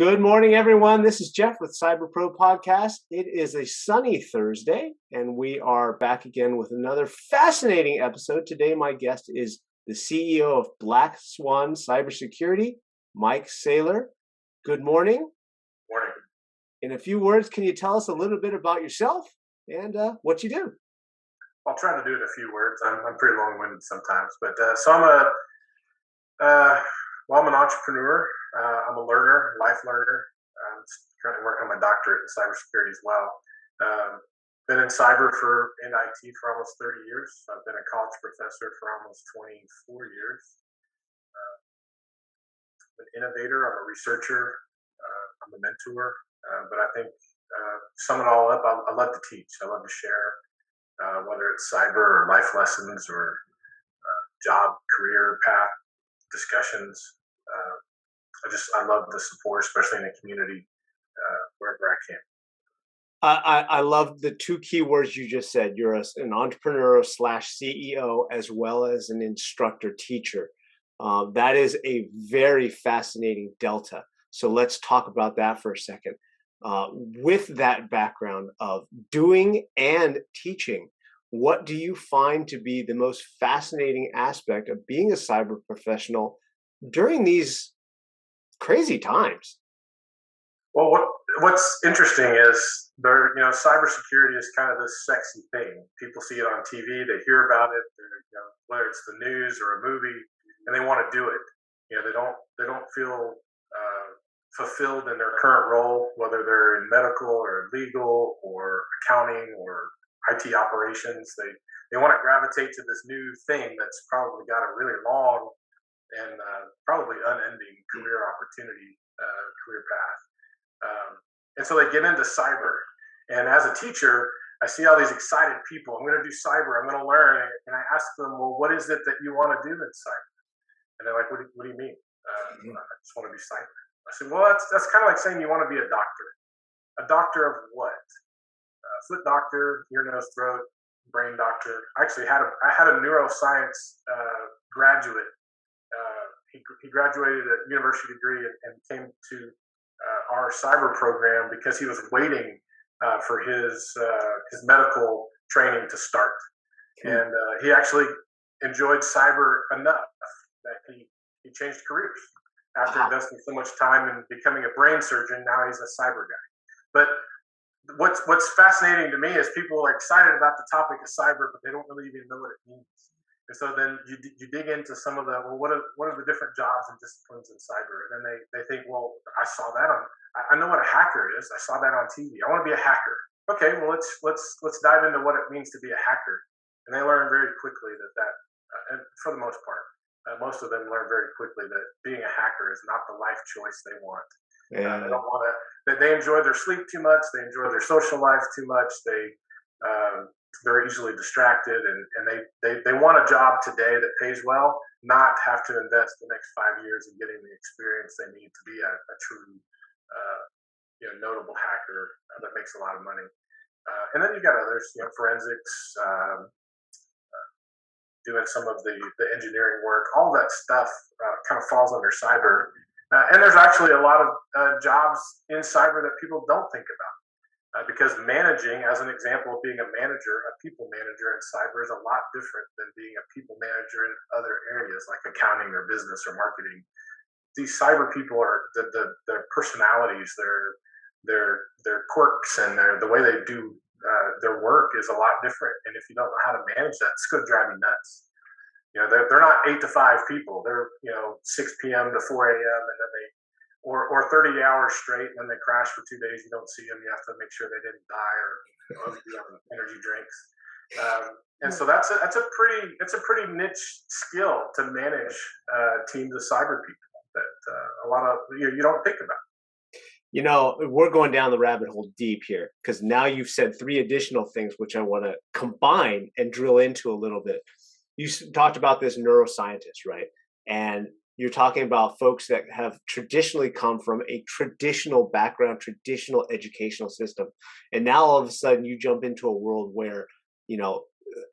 Good morning, everyone. This is Jeff with Cyber Pro Podcast. It is a sunny Thursday, and we are back again with another fascinating episode. Today, my guest is the CEO of Blackswan Cybersecurity, Mike Saylor. Good morning. Morning. In a few words, can you tell us a little bit about yourself and what you do? I'll try to do it in a few words. I'm pretty long-winded sometimes, but I'm an entrepreneur. I'm a learner, life learner. I'm currently working on my doctorate in cybersecurity as well. Been in cyber in IT for almost 30 years. I've been a college professor for almost 24 years. I'm an innovator. I'm a researcher. I'm a mentor. But I think sum it all up, I love to teach. I love to share, whether it's cyber or life lessons or job, career path discussions. I love the support, especially in the community, wherever I can. I love the two key words you just said. You're an entrepreneur / CEO as well as an instructor teacher. That is a very fascinating delta. So let's talk about that for a second. With that background of doing and teaching, what do you find to be the most fascinating aspect of being a cyber professional during these crazy times? Well, what's interesting is cybersecurity is kind of this sexy thing. People see it on TV, they hear about it, whether it's the news or a movie, and they want to do it. They don't feel fulfilled in their current role, whether they're in medical or legal or accounting or IT operations. They want to gravitate to this new thing that's probably got a really long and probably unending career opportunity, career path. And so they get into cyber. And as a teacher, I see all these excited people. I'm going to do cyber. I'm going to learn. And I ask them, well, what is it that you want to do in cyber? And they're like, what do you mean? I just want to do cyber. I said, well, that's kind of like saying you want to be a doctor. A doctor of what? Foot doctor, ear, nose, throat, brain doctor. I had a neuroscience graduate. He graduated a university degree and came to our cyber program because he was waiting for his medical training to start. And he actually enjoyed cyber enough that he changed careers after investing so much time in becoming a brain surgeon. Now he's a cyber guy. But what's fascinating to me is people are excited about the topic of cyber, but they don't really even know what it means. And so then you dig into some of what are the different jobs and disciplines in cyber, and then they think, well, I saw that I know what a hacker is. I saw that on TV. I want to be a hacker. Okay, well let's dive into what it means to be a hacker, and they learn very quickly that and for the most part, most of them learn very quickly that being a hacker is not the life choice they want. Yeah. They don't want to. They enjoy their sleep too much. They enjoy their social life too much. They're easily distracted, and they want a job today that pays well, not have to invest the next 5 years in getting the experience they need to be a true, notable hacker that makes a lot of money. And then you got others, forensics, doing some of the engineering work. All that stuff kind of falls under cyber. And there's actually a lot of jobs in cyber that people don't think about. Because managing, as an example of being a people manager in cyber is a lot different than being a people manager in other areas like accounting or business or marketing. These cyber people are their personalities, their quirks, and the way they do their work is a lot different. And if you don't know how to manage that, it's going to drive you nuts. They're not 8 to 5 people. They're 6 p.m. to 4 a.m. and then or 30 hours straight, and then they crash for 2 days. You don't see them. You have to make sure they didn't die or you have energy drinks. And so that's a pretty niche skill to manage teams of cyber people that a lot of you don't think about. We're going down the rabbit hole deep here because now you've said 3 additional things which I want to combine and drill into a little bit. You talked about this neuroscientist, right? And you're talking about folks that have traditionally come from a traditional background, traditional educational system. And now all of a sudden you jump into a world where,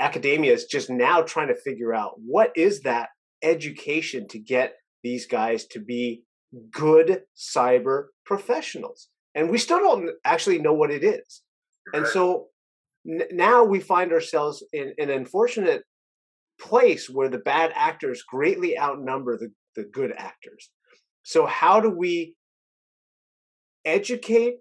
academia is just now trying to figure out what is that education to get these guys to be good cyber professionals. And we still don't actually know what it is. And Right. so now we find ourselves in an unfortunate place where the bad actors greatly outnumber the good actors. So, how do we educate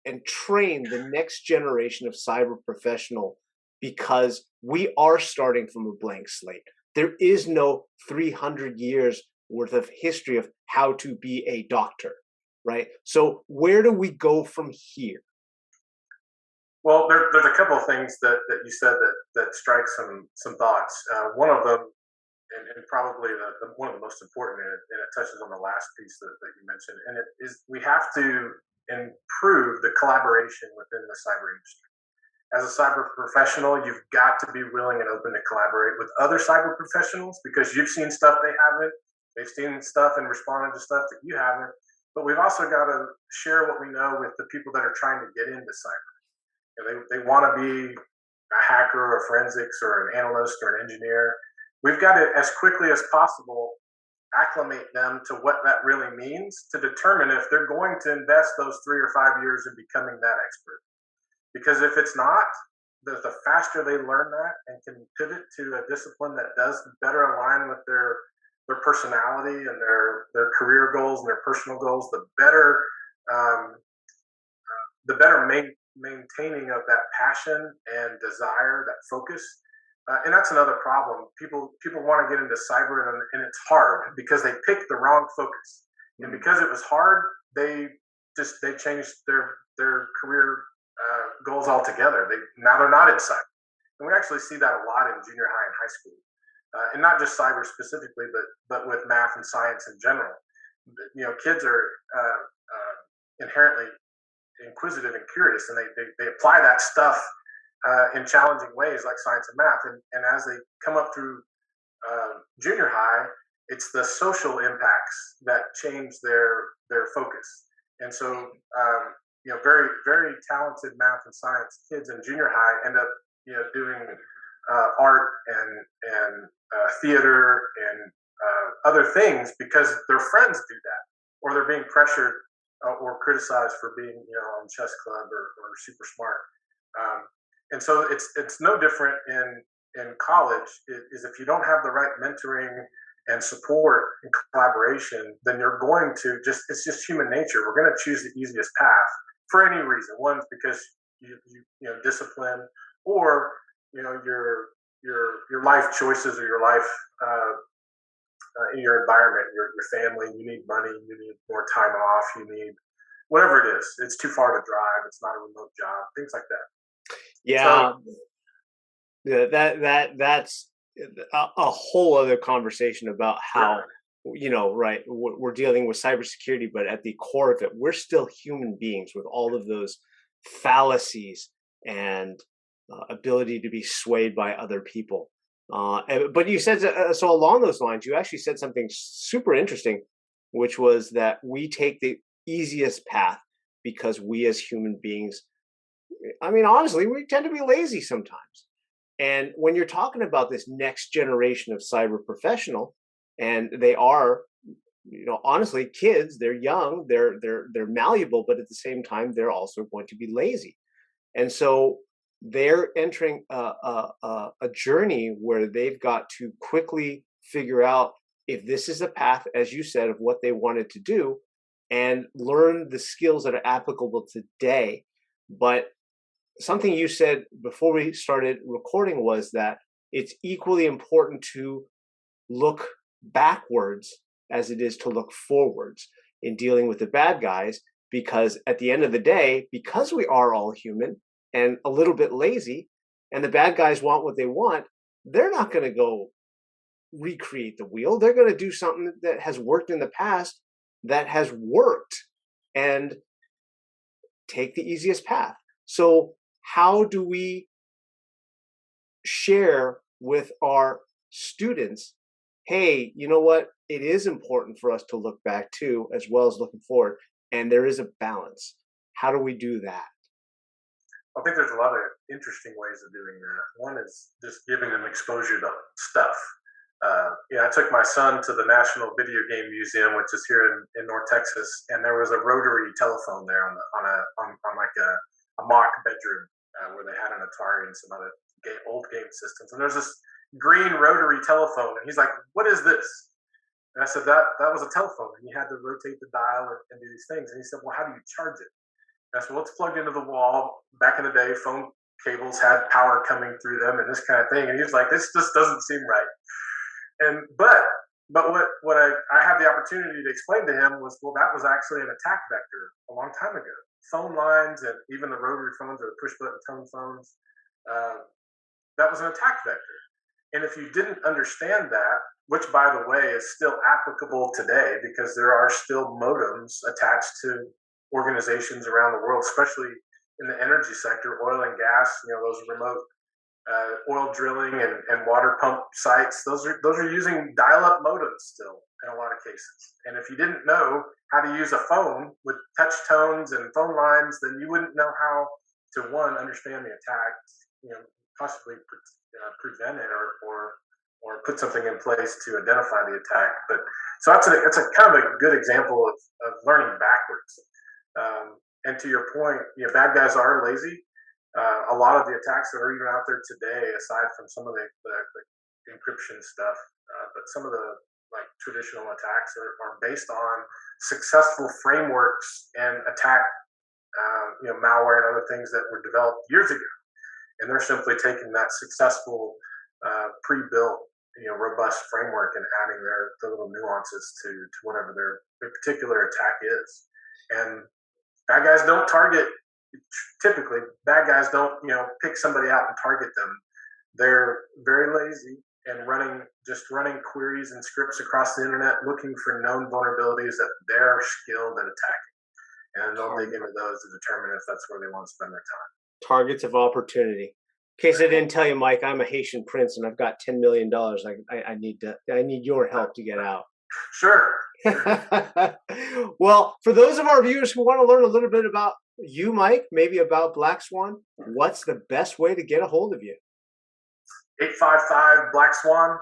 and train the next generation of cyber professional, because we are starting from a blank slate? There is no 300 years worth of history of how to be a doctor, right? So where do we go from here? Well, there's a couple of things that you said that strike some thoughts. One of them, and probably one of the most important, and it touches on the last piece that you mentioned, and it is we have to improve the collaboration within the cyber industry. As a cyber professional, you've got to be willing and open to collaborate with other cyber professionals because you've seen stuff they haven't, they've seen stuff and responded to stuff that you haven't. But we've also got to share what we know with the people that are trying to get into cyber. They want to be a hacker or a forensics or an analyst or an engineer. We've got to, as quickly as possible, acclimate them to what that really means to determine if they're going to invest those 3 or 5 years in becoming that expert. Because if it's not, the faster they learn that and can pivot to a discipline that does better align with their personality and their career goals and their personal goals, um, the better maintaining of that passion and desire, that focus. And that's another problem. People want to get into cyber, and it's hard because they picked the wrong focus, and Mm. because it was hard, they changed their career goals altogether. Now they're not in cyber, and we actually see that a lot in junior high and high school, and not just cyber specifically, but with math and science in general. Kids are inherently inquisitive and curious, and they apply that stuff in challenging ways like science and math. And as they come up through junior high, it's the social impacts that change their focus. And so, very very talented math and science kids in junior high end up doing art and theater and other things because their friends do that, or they're being pressured or criticized for being on chess club or super smart. And so it's no different in college. Is if you don't have the right mentoring and support and collaboration, then you're going to it's just human nature. We're going to choose the easiest path for any reason. One's because discipline, or your life choices, or your life in your environment, your family. You need money. You need more time off. You need whatever it is. It's too far to drive. It's not a remote job. Things like that. So Yeah, that's a whole other conversation about how, sure. right, we're dealing with cybersecurity, but at the core of it, we're still human beings with all of those fallacies and ability to be swayed by other people. But you said, so along those lines, you actually said something super interesting, which was that we take the easiest path because we as human beings, I mean, honestly, we tend to be lazy sometimes. And when you're talking about this next generation of cyber professional, and they are, honestly, kids, they're young, they're malleable, but at the same time, they're also going to be lazy. And so they're entering a journey where they've got to quickly figure out if this is a path, as you said, of what they wanted to do, and learn the skills that are applicable today. But something you said before we started recording was that it's equally important to look backwards as it is to look forwards in dealing with the bad guys, because at the end of the day, because we are all human and a little bit lazy, and the bad guys want what they want, they're not going to go recreate the wheel. They're going to do something that has worked in the past, that has worked, and take the easiest path. So how do we share with our students, hey, you know what? It is important for us to look back too, as well as looking forward. And there is a balance. How do we do that? I think there's a lot of interesting ways of doing that. One is just giving them exposure to stuff. I took my son to the National Video Game Museum, which is here in North Texas, and there was a rotary telephone there on like a mock bedroom where they had an Atari and some other old game systems. And there's this green rotary telephone, and he's like, "What is this?" And I said, "That was a telephone, and you had to rotate the dial and do these things." And he said, "Well, how do you charge it?" And I said, "Well, it's plugged into the wall. Back in the day, phone cables had power coming through them and this kind of thing." And he was like, "This just doesn't seem right." And but what I had the opportunity to explain to him was, well, that was actually an attack vector a long time ago. Phone lines and even the rotary phones or the push button tone phones, that was an attack vector. And if you didn't understand that, which by the way is still applicable today because there are still modems attached to organizations around the world, especially in the energy sector, oil and gas, those remote oil drilling and water pump sites, those are using dial-up modems still in a lot of cases. And if you didn't know how to use a phone with touch tones and phone lines, then you wouldn't know how to understand the attack, possibly prevent it or put something in place to identify the attack. But so that's a kind of a good example of learning backwards. And to your point, bad guys are lazy. A lot of the attacks that are even out there today, aside from some of the encryption stuff, but some of the traditional attacks are based on successful frameworks and attack, malware and other things that were developed years ago, and they're simply taking that successful pre-built, robust framework and adding the little nuances to whatever their particular attack is. And bad guys don't target. Typically, bad guys don't, pick somebody out and target them. They're very lazy and running queries and scripts across the internet looking for known vulnerabilities that they're skilled at attacking. And they'll dig into those to determine if that's where they want to spend their time. Targets of opportunity. In case I didn't tell you, Mike, I'm a Haitian prince and I've got $10 million. I need your help to get out. Sure. Well, for those of our viewers who want to learn a little bit about you, Mike, maybe about Blackswan, what's the best way to get a hold of you? 855 Blackswan,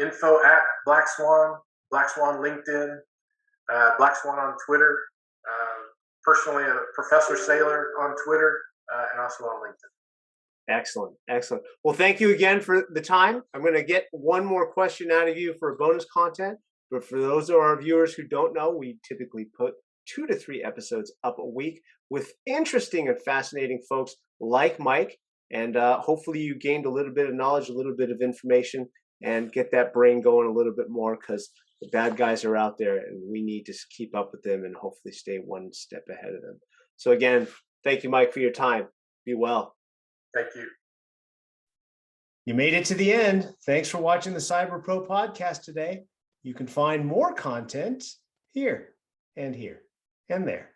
info at Blackswan, Blackswan LinkedIn, Blackswan on Twitter, personally Professor Saylor on Twitter, and also on LinkedIn. Excellent. Excellent. Well, thank you again for the time. I'm going to get one more question out of you for bonus content. But for those of our viewers who don't know, we typically put 2 to 3 episodes up a week with interesting and fascinating folks like Mike. And hopefully you gained a little bit of knowledge, a little bit of information, and get that brain going a little bit more, because the bad guys are out there and we need to keep up with them and hopefully stay one step ahead of them. So again, thank you, Mike, for your time. Be well. Thank you. You made it to the end. Thanks for watching the Cyber Pro podcast today. You can find more content here and there.